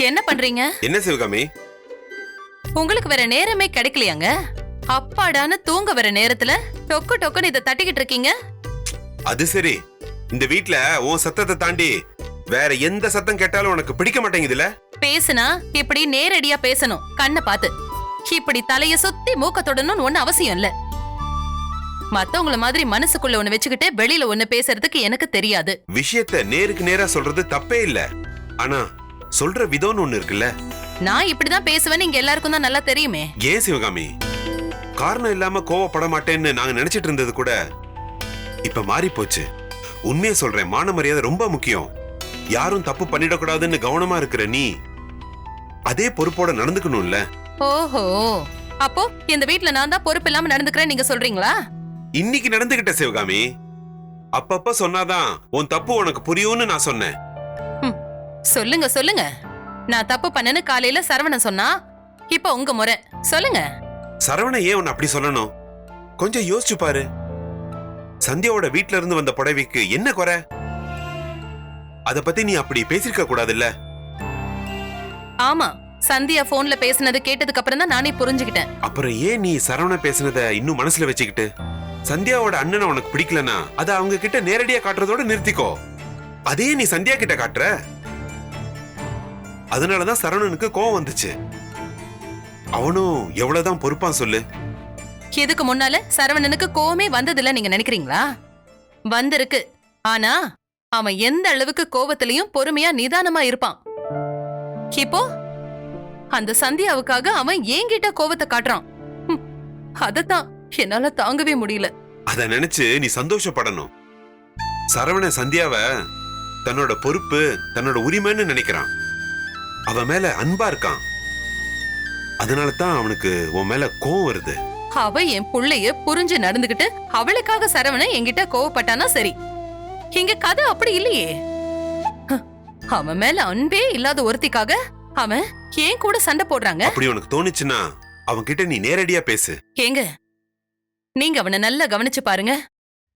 என்ன பண்றீங்க? என்ன சிவகாமி? உங்களுக்கு வேற நேரமே கிடைக்கலையாங்க? அப்பாடான்னு தூங்க வர நேரத்துல டொக்கு டொக்குன்னு இத தட்டிக்கிட்டு இருக்கீங்க. அது சரி, இந்த வீட்ல உன் சத்தத்தை தாண்டி வேற எந்த சத்தம் கேட்டாலும் உனக்கு பிடிக்க மாட்டேங்குதுல? பேசுனா இப்படி நேரடியா பேசணும், கண்ணை பார்த்து. இப்படி தலைய சுத்தி மூக்க தொடணும்னு ஒண்ணு அவசியம் இல்ல. மத்தவங்கள மாதிரி மனசுக்குள்ள ஒண்ணு வச்சுக்கிட்டு வெளியில ஒண்ணு பேசுறதுக்கு எனக்கு தெரியாது. விஷயத்த நேருக்கு நேரா சொல்றது தப்பே இல்ல, ஆனா சொல்ற விதம்னு ஒண்ணு இருக்குல்ல. நான் இப்படிதான் பேசுவேன்னு இங்க எல்லாருக்கும் தான் நல்லா தெரியுமே. ஏன் சிவகாமி, காரணம் இல்லாம கோவப்பட மாட்டேன்னு நாங்க நினைச்சிட்டு இருந்தது கூட இப்ப மாறி போச்சு. உண்மையை சொல்றேன், மான மரியாதை ரொம்ப முக்கியம். யாரும் தப்பு பண்ணிடக்கூடாதுன்னு கவனமா இருக்கிற நீ அதே பொறுப்போட நடந்துக்கணும்ல. ஓஹோ, அப்போ இந்த வீட்ல நான் தான் பொறுப்பு இல்லாம நடந்துக்கிறேன் நீங்க சொல்றீங்களா? இன்னைக்கு நடந்துகிட்ட சிவகாமி, அப்பப்ப சொன்னாதான் உன் தப்பு உனக்கு புரியும்னு நான் சொன்னேன். சொல்லுங்க சொல்லுங்க. நான் தப்பு பண்ணேன்னு காலையில சரவணன் சொன்னா, இப்ப உங்க முறை சொல்லுங்க. சரவணன் ஏன் உன்னை அப்படி சொல்லணும்? கொஞ்சம் யோசிச்சு பாரு. சந்தியாவோட வீட்ல இருந்து வந்த புடவைக்கு என்ன குறை? அத பத்தி நீ அப்படி பேசிருக்க கூடாதுல்ல? ஆமா, சந்தியா போன்ல பேசினது கேட்டதுக்கு அப்புறம் தான் நானே புரிஞ்சுக்கிட்டேன். அப்புறம் ஏன் நீ சரவணன் பேசினத இன்னும் மனசுல வச்சுக்கிட்டு? சந்தியாவோட அண்ணனை உனக்கு பிடிக்கலனா அத அவங்க கிட்ட நேரடியா காட்டுறதோட நிறுத்திக்கோ. அதே நீ சந்தியா கிட்ட காட்டுற. அதனாலதான் சரவணனுக்கு கோவம் வந்துச்சு. அவனும் எவ்வளவுதான் பொறுப்பான் சொல்லு. இதுக்கு முன்னால சரவணனுக்கு கோவமே வந்ததில்ல நீங்க நினைக்கிறீங்களா? வந்திருக்கு. ஆனா அவன் எந்த அளவுக்கு கோவத்திலையும் பொறுமையா நிதானமா இருப்பான். இப்போ அந்த சந்தியாவுக்காக அவன் என்கிட்ட கோவத்தை காட்டுறான். அதத்தான் என்னால தாங்கவே முடியல. அத நினைச்சு நீ சந்தோஷப்படணும். சரவண சந்தியாவ தன்னோட பொறுப்பு, தன்னோட உரிமைன்னு நினைக்கிறான். அவன் மேல அன்பா இருக்கான். அதனால தான் அவனுக்கு உன் மேல கோவம் வருது. அவ என் புள்ளைய புரிஞ்சு நடந்துகிட்டு அவளுக்காக சரவணன் என்கிட்ட கோவப்பட்டானா சரி. இங்க கதை அப்படி இல்லையே. அவன் மேல அன்பே இல்லாத ஒருத்திக்காக அவன் ஏன் கூட சண்டை போடுறாங்க. அப்படி உனக்கு தோணுச்சுன்னா அவன் கிட்ட நீ நேரடியா பேசு. ஏங்க, நீங்க அவனை நல்லா கவனிச்சு பாருங்க.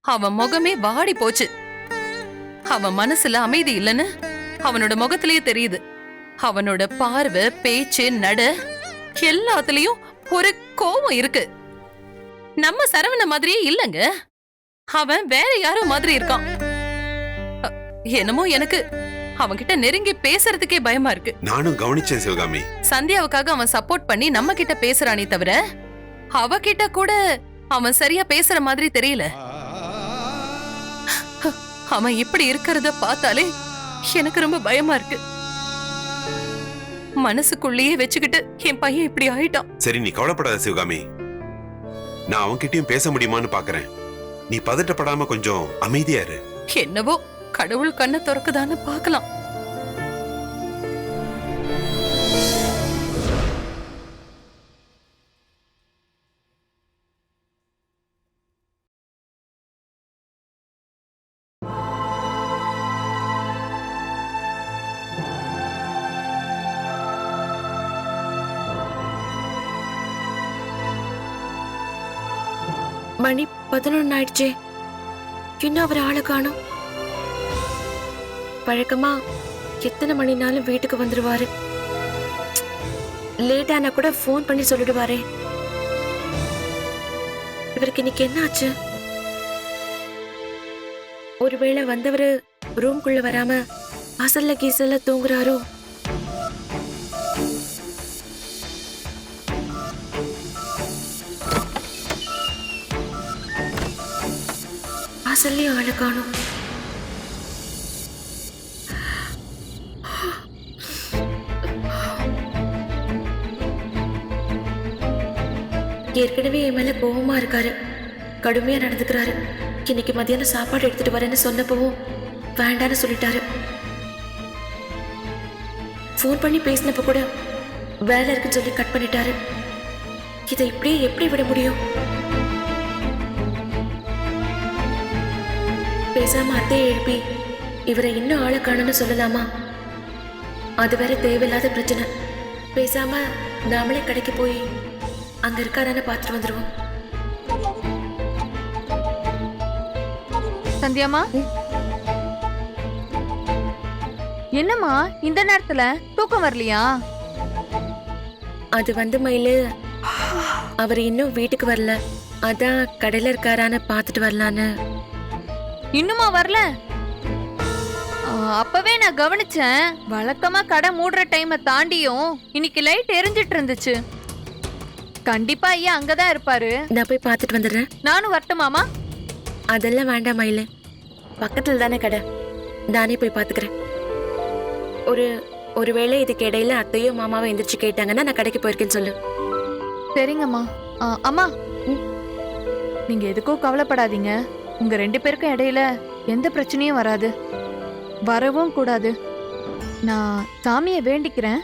அவன் முகமே வாடி போச்சு. அவன் மனசுல அமைதி இல்லைன்னு அவனோட முகத்திலேயே தெரியுது. அவனோட பார்வை, பேச்சு, நட எல்லாத்துலயும் ஒரு கோவம் இருக்கு. நம்ம சரவண மாதிரியே இல்லங்க. அவன் வேற யாரோ மாதிரி இருக்கான். என்னமோ எனக்கு அவன்கிட்ட நெருங்கி பேசுறதுக்கே பயமா இருக்கு. நானும் கவனிச்சேன் சிவகாமி. சந்தியாவுக்காக அவன் சப்போர்ட் பண்ணி நம்ம கிட்ட பேசுறானே தவிர அவகிட்ட கூட அவன் சரியா பேசுற மாதிரி தெரியல. அவன் இப்படி இருக்கிறத பார்த்தாலே எனக்கு ரொம்ப பயமா இருக்கு. மனசுக்குள்ளேயே வச்சுக்கிட்டு என் பையன் இப்படி ஆயிட்டான். சரி, நீ கவலைப்படாத சிவகாமி. நான் அவன்கிட்டயும் பேச முடியுமான்னு பாக்குறேன். நீ பதட்டப்படாம கொஞ்சம் அமைதியா இரு. என்னவோ கடவுள் கண்ணை திறக்குதான்னு பார்க்கலாம். மணி 11 ஆயிடுச்சே, இன்னும் அவர் ஆளை காணோம். பழக்கமா எத்தனை மணினாலும் வீட்டுக்கு வந்துருவாரு. லேட்டானா கூட ஃபோன் பண்ணி சொல்லிடுவாரே. இவருக்கு இன்னைக்கு என்ன ஆச்சு? ஒருவேளை வந்தவரு ரூம்குள்ள வராம அசல்ல கீசல்ல தூங்குறாரோ? அசல்லையும் ஆளை காணோம். ஏற்கனவே என் மேல கோபமா இருக்காரு, கடுமையா நடந்துக்கிறாரு. இன்னைக்கு மத்தியானம் சாப்பாடு எடுத்துட்டு வரேன்னு சொன்னப்பவும் வேண்டான்னு சொல்லிட்டாரு. ஃபோன் பண்ணி பேசினப்ப கூட வேலை இருக்குன்னு சொல்லி கட் பண்ணிட்டாரு. இதை இப்படியே எப்படி விட முடியும்? பேசாம அத்தையை எழுப்பி இவரை இன்னும் ஆளை காணும்னு சொல்லலாமா? அது வேற தேவையில்லாத பிரச்சனை. பேசாம நாமளே கடைக்கு போய் அங்க இருக்காரான்னு பார்த்துட்டு வந்துருவோம். சந்தியாமா, என்னம்மா இந்த நேரத்துல தூக்கம் வரலையா? அது வந்து மயிலு, அவர் இன்னும் வீட்டுக்கு வரல. அதான் கடையில இருக்காரான்னு பார்த்துட்டு வரலான்னு. இன்னுமா வரல? அப்பவே நான் கவனிச்சேன். வழக்கமா கடை மூடுற டைமை தாண்டியும் இன்னைக்கு லைட் எரிஞ்சிட்டு இருந்துச்சு. கண்டிப்பா ஐயா அங்கதான் இருப்பாரு. நான் போய் பார்த்துட்டு வந்துடுறேன். நானும் வரட்டுமாமா? அதெல்லாம் வேண்டாம் மயிலு, பக்கத்துல தானே கடை, நானே போய் பார்த்துக்கிறேன். ஒருவேளை இதுக்கு இடையில அத்தையோ மாமாவை எந்திரிச்சு கேட்டாங்கன்னா நான் கடைக்கு போயிருக்கேன்னு சொல்லு. சரிங்கம்மா. அம்மா, நீங்க எதுக்கும் கவலைப்படாதீங்க. உங்க 2 பேருக்கும் இடையில எந்த பிரச்சனையும் வராது, வரவும் கூடாது. நான் சாமியை வேண்டிக்கிறேன்.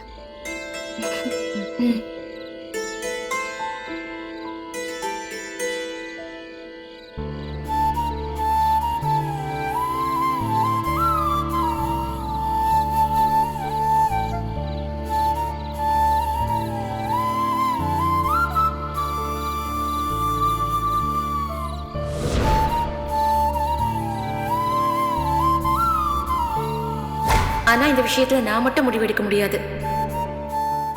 ம். ஆனா இந்த விஷயத்துல நான் மட்டும் முடிவெடுக்க முடியாது.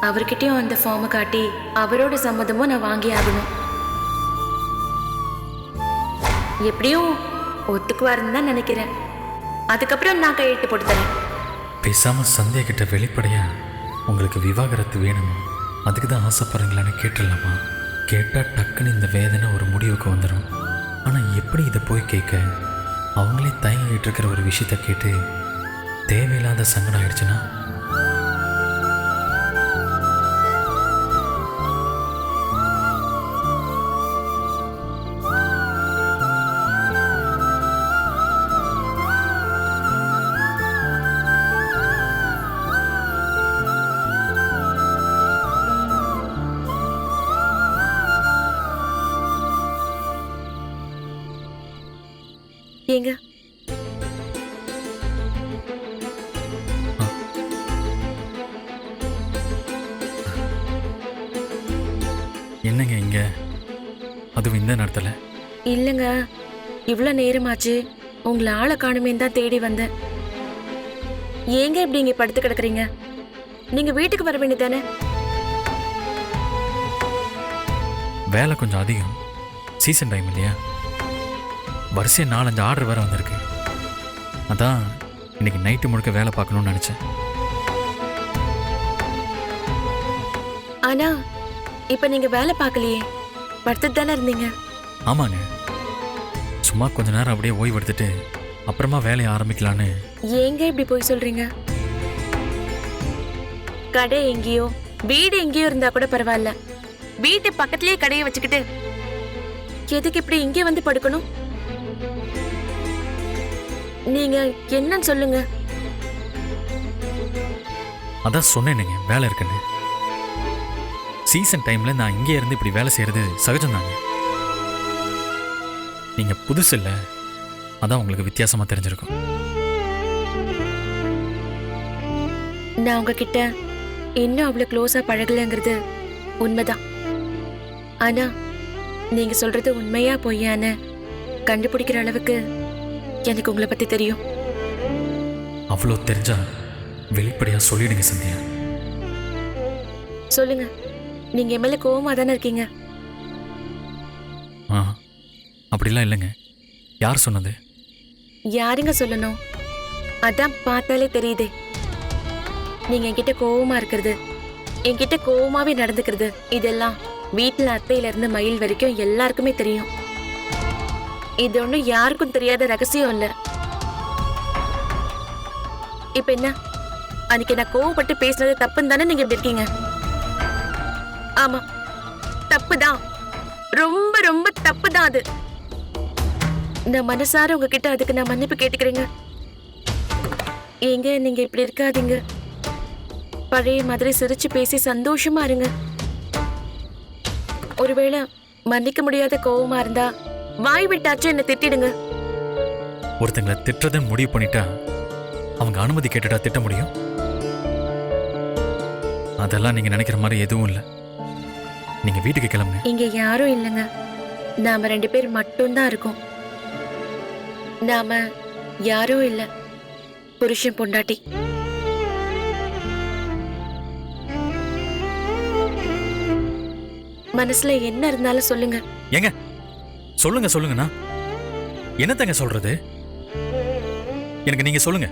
அவர்கிட்டயும் அந்த ஃபார்மை காட்டி அவரோட சம்மதமும் நான் வாங்கி ஆகணும். எப்படியும் ஒத்துக்குவாருன்னு தான் நினைக்கிறேன். அதுக்கப்புறம் நான் கையெழுத்து போட்டு தரேன். பேசாம சந்தியா கிட்ட வெளிப்படையா உங்களுக்கு விவாகரத்து வேணுமா, அதுக்கு தான் ஆசைப்படுறீங்களான்னு கேட்டுடலாமா? கேட்டா டக்குன்னு இந்த வேதனை ஒரு முடிவுக்கு வந்துடும். ஆனா எப்படி இதை போய் கேட்க? அவங்களே தயங்கிட்டு இருக்கிற ஒரு விஷயத்த கேட்டு தேவையில்லாத சங்கடம் ஆயிடுச்சுன்னா ஏங்க, என்னங்க இங்க, அதுவும் இந்த நேரத்தில்? இல்லைங்க, இவ்வளோ நேரமாச்சு, உங்களை ஆளை காணுமேன்னு தான் தேடி வந்தேன். ஏங்க இப்படி இங்கே படுத்து கிடக்குறீங்க? நீங்க வீட்டுக்கு வர வேண்டியதானே? வேலை கொஞ்சம் அதிகம், சீசன் டைம் இல்லையா? வரிசையை 4-5 ஆர்டர் வேறு வந்திருக்கு. அதான் இன்னைக்கு நைட்டு முழுக்க வேலை பார்க்கணும்னு நினச்சேன். ஆனா இப்ப நீங்க வேலை பார்க்கலையே, படுத்துட்டு தானே இருந்தீங்க. ஆமாங்க, சும்மா கொஞ்ச நேரம் அப்படியே ஓய்வு எடுத்துட்டு அப்புறமா வேலையை ஆரம்பிக்கலான்னு. ஏங்க இப்படி போய் சொல்றீங்க? கடை எங்கேயோ வீடு எங்கேயோ இருந்தா கூட பரவாயில்ல, வீட்டு பக்கத்துலயே கடையை வச்சுக்கிட்டு எதுக்கு இப்படி இங்கே வந்து படுக்கணும்? நீங்க என்னன்னு சொல்லுங்க. அதான் சொன்னேனுங்க வேலை இருக்குன்னு. சீசன் டைம்ல நான் இங்கே இருந்து இப்படி வேலை செய்யறது சகஜம்தாங்க. நீங்க புதுசு இல்லை, அதான் உங்களுக்கு வித்தியாசமா தெரிஞ்சிருக்கும். நான் உங்ககிட்ட இன்னும் அவ்வளவு க்ளோஸா பழகலைங்கிறது உண்மைதான். ஆனா நீங்க சொல்றது உண்மையா பொய்யான்னு கண்டுபிடிக்கிற அளவுக்கு எனக்கு உங்களை பத்தி தெரியும். அவ்வளோ தெரிஞ்சா வெளிப்படையா சொல்லிடுங்க சந்தியா. சொல்லுங்க, நீங்க என் மேல கோவமா தானே இருக்கீங்க? அப்படிலாம் இல்லைங்க. யார் சொன்னது? யாருங்க சொல்லணும்? அதான் பார்த்தாலே தெரியுதே. நீங்க என்கிட்ட கோவமா இருக்கிறது, என்கிட்ட கோவமாவே நடந்துக்கிறது, இதெல்லாம் வீட்டுல அத்தையில இருந்து மயில் வரைக்கும் எல்லாருக்குமே தெரியும். இது ஒண்ணும் யாருக்கும் தெரியாத ரகசியம் இல்ல. இப்ப என்ன, அன்னைக்கு நான் கோவப்பட்டு பேசினது தப்புன்னு தானே நீங்க இப்படி இருக்கீங்க? ஆமா, தப்புதான், ரொம்ப ரொம்ப தப்புதான் அது. நான் மனசார உங்ககிட்ட அதுக்கு நான் மன்னிப்பு கேட்டுக்கிறேங்க. ஏங்க நீங்க இப்படி இருக்காதீங்க, பழைய மாதிரி சிரிச்சு பேசி சந்தோஷமா இருங்க. ஒருவேளை மன்னிக்க முடியாத கோவமா இருந்தா வாய் விட்டாச்சும் என்ன திட்டிடுங்க. ஒருத்தங்களை திட்டதை முடிவு பண்ணிட்டா அவங்க அனுமதி கேட்டுட்டா திட்ட முடியும்? அதெல்லாம் நீங்க நினைக்கிற மாதிரி எதுவும் இல்லை. நீங்க வீட்டுக்கு கிளம்புங்க. இங்க யாரும் இல்லைங்க, நாம 2 பேர் மட்டும்தான் இருக்கோம். நாம யாரும் இல்ல, புருஷன் பொண்டாட்டி. மனசுல என்ன இருந்தாலும் சொல்லுங்க. ஏங்க சொல்லுங்க சொல்லுங்கண்ணா. என்னத்தங்க சொல்றது? எனக்கு நீங்க சொல்லுங்க.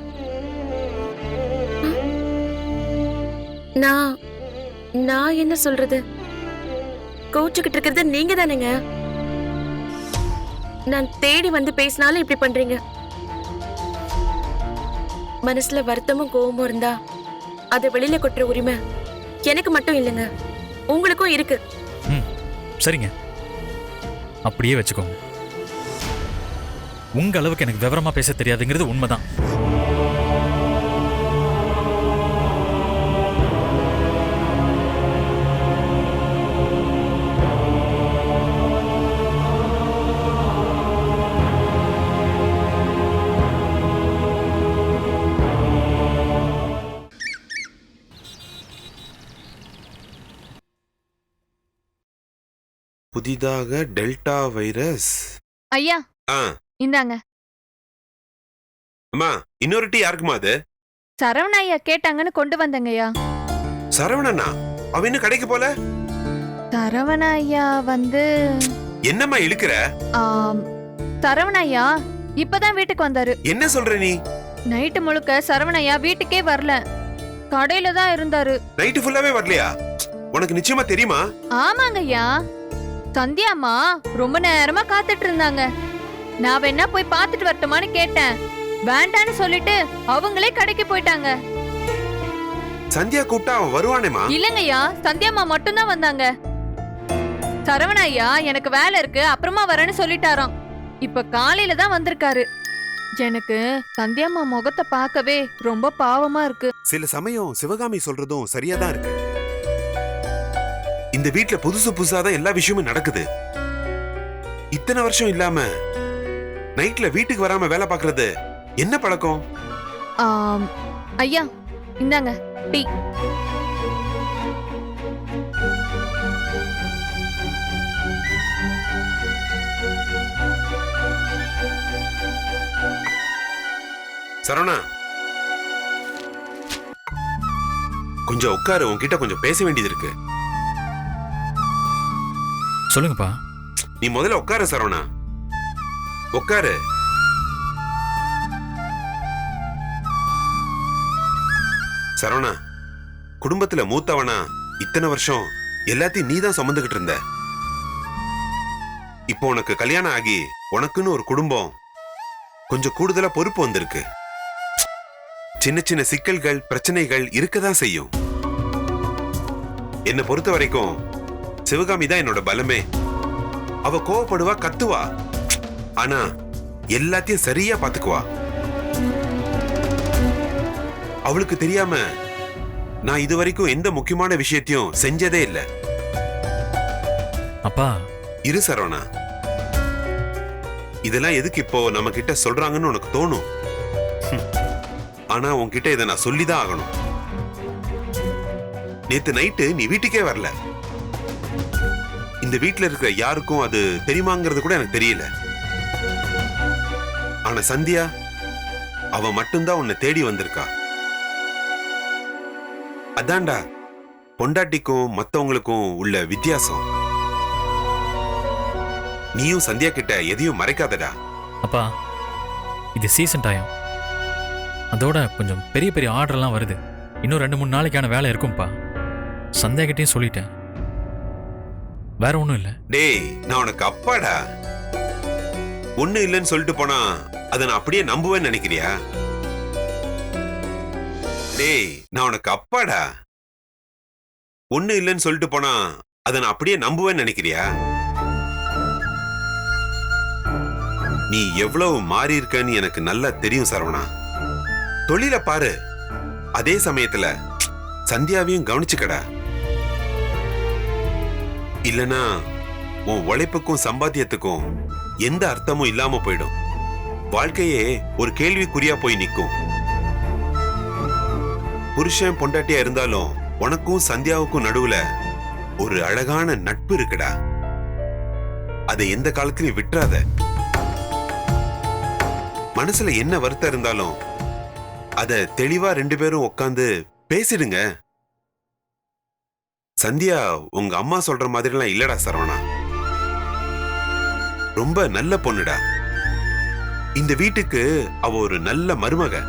நான் நான் என்ன சொல்றது? கோச்சுக்கிட்டு இருக்கிறது நீங்க தானேங்க. நான் தேடி வந்து பேசினாலும் இப்படி பண்றீங்க. மனசுல வருத்தமும் கோவமும் இருந்தா அதை வெளியில கொட்டுற உரிமை எனக்கு மட்டும் இல்லைங்க, உங்களுக்கும் இருக்கு. ம் சரிங்க, அப்படியே வச்சுக்கோங்க. உங்க அளவுக்கு எனக்கு விவரமா பேச தெரியாதுங்கிறது உண்மைதான். புதிதாக டெல்டா வைரஸ். ஐயா ஆ இந்தாங்க. அம்மா, இன்னொரு டீ யாருக்குமா அது? சரவண ஐயா கேட்டாங்கன்னு கொண்டு வந்தேங்கய்யா. சரவணனா? அவன் இன்னும் கடைக்கு போல? சரவண ஐயா வந்து என்னம்மா இழுக்கிற? சரவண ஐயா இப்பதான் வீட்டுக்கு வந்தாரு. என்ன சொல்ற நீ? நைட்டு முழுக்க சரவண ஐயா வீட்டுக்கே வரல, கடையில தான் இருந்தாரு. நைட்டு ஃபுல்லாவே வரலையா? உனக்கு நிச்சயமா தெரியுமா? ஆமாங்க ஐயா, சந்தியாம்மா ரொம்ப நேரமா காத்துட்டு இருந்தாங்க. நான் வேணா போய் பாத்துட்டு வரட்டுமான்னு கேட்டேன். வேண்டான்னு சொல்லிட்டு அவங்களே கடைக்கு போயிட்டாங்க. சந்தியா கூப்பிட்டா அவன் வருவானேமா? இல்லங்கய்யா, சந்தியாம்மா மட்டும்தான் வந்தாங்க. சரவண ஐயா எனக்கு வேலை இருக்கு அப்புறமா வரேன்னு சொல்லிட்டாராம். இப்ப காலையில தான் வந்திருக்காரு. எனக்கு சந்தியாம்மா முகத்தை பார்க்கவே ரொம்ப பாவமா இருக்கு. சில சமயம் சிவகாமி சொல்றதும் சரியாதான் இருக்கு. இந்த வீட்ல புதுசு புதுசாதான் எல்லா விஷயமும் நடக்குது. இத்தனை வருஷம் இல்லாம நைட்ல வீட்டுக்கு வராம வேலை பாக்குறது என்ன பழக்கம்? ஐயா இந்தாங்க டீ. சரவணா, கொஞ்சம் உட்காரு, உன்கிட்ட கொஞ்சம் பேச வேண்டியது இருக்கு. சொல்லுங்கப்பா. நீ முதல்ல உட்காரு சரவணா, உட்காரு. சரவணா, குடும்பத்துல மூத்தவனா இத்தனை வருஷம் எல்லாத்தையும் நீதான் சுமந்துகிட்டு இருந்த. இப்போ உனக்கு கல்யாணம் ஆகி உனக்குன்னு ஒரு குடும்பம், கொஞ்சம் கூடுதலா பொறுப்பு வந்திருக்கு. சின்ன சின்ன சிக்கல்கள் பிரச்சனைகள் இருக்கதான் செய்யும். என்னை பொறுத்த வரைக்கும் சிவகாமி தான் என்னோட பலமே. அவ கோவப்படுவா, கத்துவா, ஆனா எல்லாத்தையும் சரியா பாத்துக்குவா. அவளுக்கு தெரியாம நான் இதுவரைக்கும் எந்த முக்கியமான விஷயத்தையும் செஞ்சதே இல்ல. அப்பா இரு சரவணா, இதெல்லாம் எதுக்கு இப்போ நம்ம கிட்ட சொல்றாங்கன்னு உனக்கு தோணும். ஆனா உன்கிட்ட இதை நான் சொல்லிதான் ஆகணும். நேத்து நைட்டு நீ வீட்டுக்கே வரல. இந்த வீட்டுல இருக்கிற யாருக்கும் அது தெரியுமாங்கிறது கூட எனக்கு தெரியல. ஆனா சந்தியா, அவ மட்டும்தான் உன்னை தேடி வந்திருக்கா. அதான்டா பொண்டாட்டிக்கும் மத்தவங்களுக்கும் உள்ள வித்தியாசம். நீயும் சந்தியா கிட்ட எதையும் மறைக்காதடா. அப்பா, இது சீசன் டைம், அதோட கொஞ்சம் பெரிய பெரிய ஆர்டர்லாம் வருது. இன்னும் 2-3 நாளைக்கான வேலை இருக்கும்பா. சந்தியாகிட்டையும் சொல்லிட்டேன். வேற ஒன்றும் இல்லை. டேய், நான் உனக்கு அப்பாடா. ஒண்ணு இல்லைன்னு சொல்லிட்டு போனா அதை நான் அப்படியே நம்புவேன்னு நினைக்கிறியா? டேய், நான் உனக்கு அப்பாடா. ஒண்ணு இல்லைன்னு சொல்லிட்டு போனா அதை நான் அப்படியே நம்புவேன்னு நினைக்கிறியா? நீ எவ்வளவு மாறி இருக்கன்னு எனக்கு நல்லா தெரியும் சரவணா. தொழில பாரு, அதே சமயத்துல சந்தியாவையும் கவனிச்சுக்கடா. இல்லனா உன் உழைப்புக்கும் சம்பாத்தியத்துக்கும் எந்த அர்த்தமும் இல்லாம போயிடும். வாழ்க்கையே ஒரு கேள்விக்குறியா போய் நிற்கும். புருஷன் பொண்டாட்டியா இருந்தாலும் உனக்கும் சந்தியாவுக்கும் நடுவுல ஒரு அழகான நட்பு இருக்குடா. அதை எந்த காலத்திலையும் விட்டுறாத. மனசுல என்ன வருத்தம் இருந்தாலும் அத தெளிவா 2 பேரும் உட்கார்ந்து பேசிடுங்க. சந்தியா உங்க அம்மா சொல்ற மாதிரிலாம் இல்லடா சரவணா. ரொம்ப நல்ல பொண்ணுடா. இந்த வீட்டுக்கு அவ ஒரு நல்ல மருமக.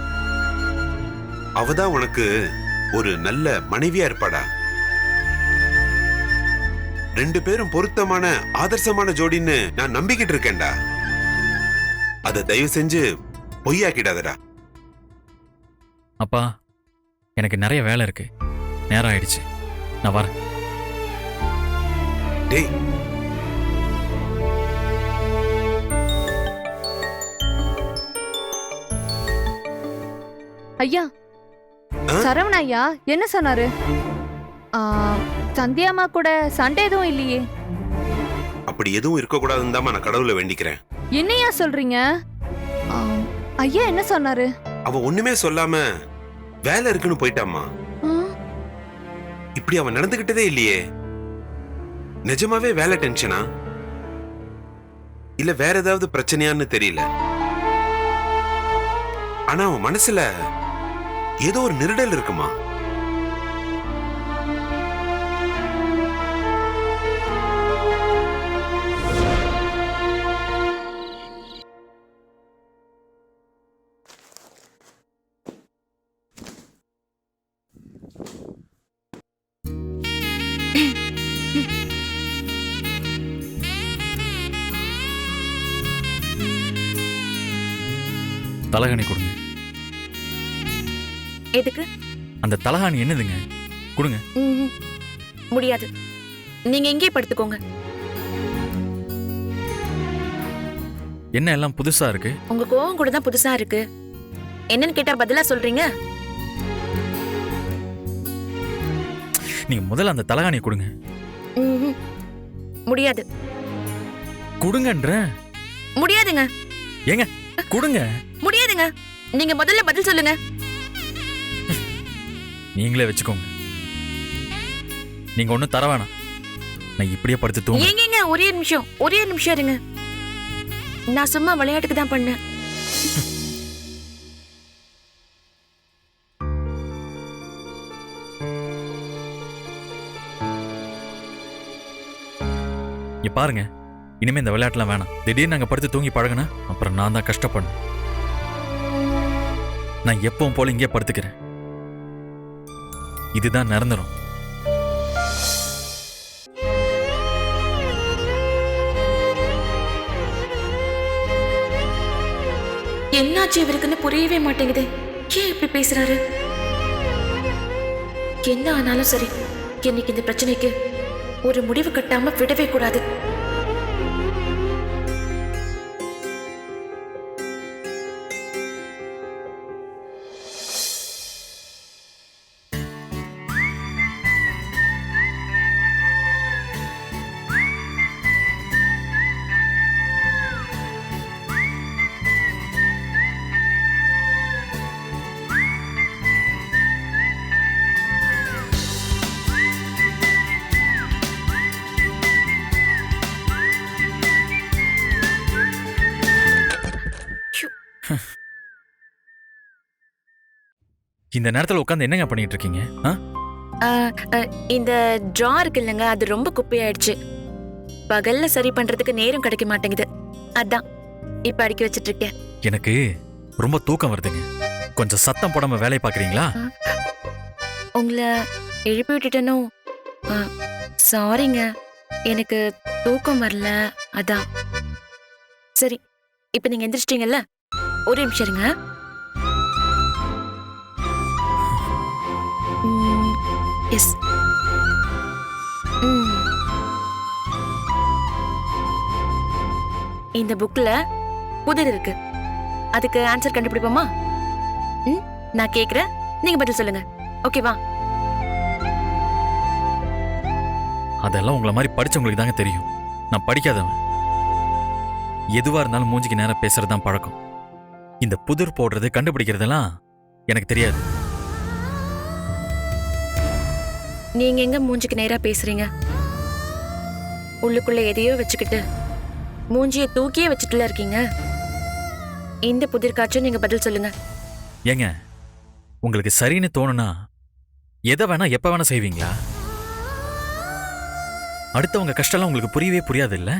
அவதான் உனக்கு ஒரு நல்ல மனைவியா இருப்பாடா. 2 பேரும் பொருத்தமான ஆதர்சமான ஜோடின்னு நான் நம்பிக்கிட்டு இருக்கேன்டா. அத தயவு செஞ்சு பொய்யாக்கிடாதடா. அப்பா, எனக்கு நிறைய வேலை இருக்கு. நேரம் ஆயிடுச்சு, நான் வரேன். டேய், ஐயா, ஆ? சரவண ஐயா என்ன சொன்னாரு? ஆ, சந்தியாமா கூட சண்டை எதுவும் இல்லையே? அப்படி எதுவும் இருக்கக்கூடாதுன்னு தான் நான் கடவுளை வேண்டிக்கிறேன். என்னையா சொல்றீங்க? ஆ, ஐயா என்ன சொன்னாரு? அவ ஒண்ணுமே சொல்லாம வேலை இருக்குன்னு போயிட்டாமா. ஆ, இப்படி அவன் நடந்துகிட்டதே இல்லையே. நிஜமாவே வேலை டென்ஷனா இல்ல வேற ஏதாவது பிரச்சனையான்னு தெரியல. ஆனா அவன் மனசுல ஏதோ ஒரு நெருடல் இருக்குமா. தலகாணி கொடுங்க. எதுக்கு? அந்த தலகாணி என்னதுங்க? கொடுங்க. ம்ஹும். முடியாது. நீங்க இங்கே படுத்துக்கோங்க. என்ன எல்லாம் புதுசா இருக்கு? உங்க கோவம் கூட தான் புதுசா இருக்கு. என்னன்னு கேட்டா பதிலா சொல்றீங்க. நீங்க முதல்ல அந்த தலகாணி கொடுங்க. ம்ஹும். முடியாது. கொடுங்கன்ற. முடியாதுங்க. ஏங்க கொடுங்க. முடியாதுங்க. நீங்க முதல்ல பதில் சொல்லுங்க. நீங்களே வச்சுக்கோங்க. நீங்க ஒண்ணும் தர வேணாம். நான் இப்படியே படுத்து தூங்க. ஏங்க ஒரே நிமிஷம் இருங்க. நான் சும்மா விளையாட்டுக்கு தான் பண்ணேன். இங்க பாருங்க, இனிமே இந்த விளையாட்டுலாம் வேணாம். திடீர்னு நாங்க படுத்து தூங்கி பழகுனா அப்புறம் நான் தான் கஷ்டப்படணும். நான் எப்பவும் போல இங்கே படுத்துக்கிறேன். இதுதான் நிரந்தரம். என்னாச்சு இவருக்குன்னு புரியவே மாட்டேங்குது. ஏன் இப்படி பேசுறாரு? என்ன ஆனாலும் சரி, இன்னைக்கு இந்த பிரச்சனைக்கு ஒரு முடிவு கட்டாம விடவே கூடாது. இந்த நேரத்துல உட்காந்து என்னங்க பண்ணிட்டு இருக்கீங்க? இந்த டிரா இருக்கு இல்லைங்க, அது ரொம்ப குப்பையாயிடுச்சு. பகல்ல சரி பண்றதுக்கு நேரம் கிடைக்க மாட்டேங்குது. அதான் இப்ப அடுக்கி வச்சிட்டு இருக்கேன். எனக்கு ரொம்ப தூக்கம் வருதுங்க. கொஞ்சம் சத்தம் போடாம வேலையை பாக்குறீங்களா? உங்களை எழுப்பி விட்டுட்டனோ? சாரிங்க, எனக்கு தூக்கம் வரல, அதான். சரி, இப்ப நீங்க எந்திரிச்சிட்டீங்கல்ல, ஒரு நிமிஷம் இருங்க. எஸ். இந்த புக்ல புதிர் இருக்கு. அதுக்கு ஆன்சர் கண்டுபிடிப்போமா? நான் கேக்குறேன், நீங்க பதில் சொல்லுங்க. ஓகேவா? அதெல்லாம் உங்களை மாதிரி படிச்சவங்களுக்கு தாங்க தெரியும். நான் படிக்காதவன். எதுவா இருந்தாலும் மூஞ்சிக்கு நேரம் பேசுறதுதான் பழக்கம். இந்த புதிர் போடுறது கண்டுபிடிக்கிறதெல்லாம் எனக்கு தெரியாது. நீங்க எங்க மூஞ்சிக்கு நேரா பேசுறீங்க? உள்ளுக்குள்ள எதையோ வச்சுக்கிட்டு மூஞ்சிய தூக்கியே வச்சுட்டுல இருக்கீங்க. இந்த புதிர்காச்சும் நீங்க பதில் சொல்லுங்க. ஏங்க, உங்களுக்கு சரின்னு தோணுனா எதை வேணா எப்ப வேணா செய்வீங்களா? அடுத்தவங்க கஷ்டம்லாம் உங்களுக்கு புரியவே புரியாது இல்ல?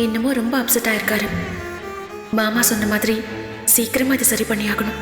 என்னமோ ரொம்ப அப்செட் ஆயிருக்காரு. மாமா சொன்ன மாதிரி சீக்கிரமா இதை சரி பண்ணி ஆகணும்.